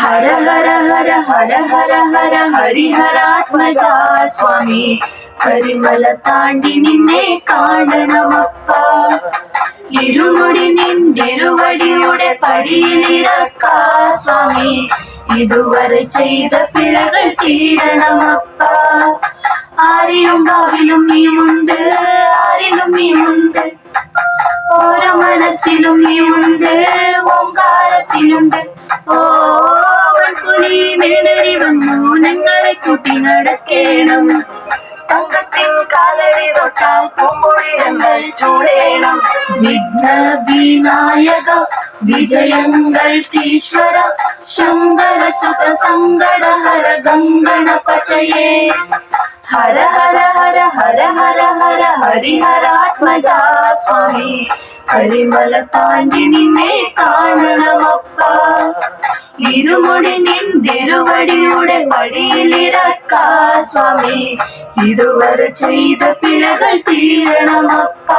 ഹര ഹര ഹര ഹര ഹര ഹര ഹരിഹരാത്മജ സ്വാമി കരിമല താണ്ടി നിന്നെ കാണണമപ്പ ഇരുമുടി നിന്തിരുവടിയുടെ പടിയിലിറക്ക സ്വാമി ഇതുവരെ ചെയ്ത പിഴകൾ തീരണമപ്പ ആരെയും കാവിലും നീയുണ്ട് ആരിലും നീയുണ്ട് ഓരോ മനസ്സിലും നീയുണ്ട് ഓങ്കാരത്തിലുണ്ട് ഓ പുലി മേടറി വന്നു ഞങ്ങളെ കൂട്ടി നടക്കേണം തങ്കത്തിൻ കാലടി തൊട്ടാൽ പൂമ്പൊടിടങ്ങൾ ചൂടേണം വിഘ്ന വിനായക വിജയങ്ങൾക്കീശ്വര ശങ്കര സുത സങ്കടഹര ഗംഗണപതയേ ഹര ഹര ഹര ഹര ഹര ഹര ഹരിഹരാത്മജ സ്വാമി കരിമല താണ്ടി നിന്നെ കാണണമപ്പ ഇരുമുടി നിന്തിരുവടിയുടെ പടിയിലിറക്ക സ്വാമി ഇതുവരെ ചെയ്ത പിഴകൾ തീരണമപ്പ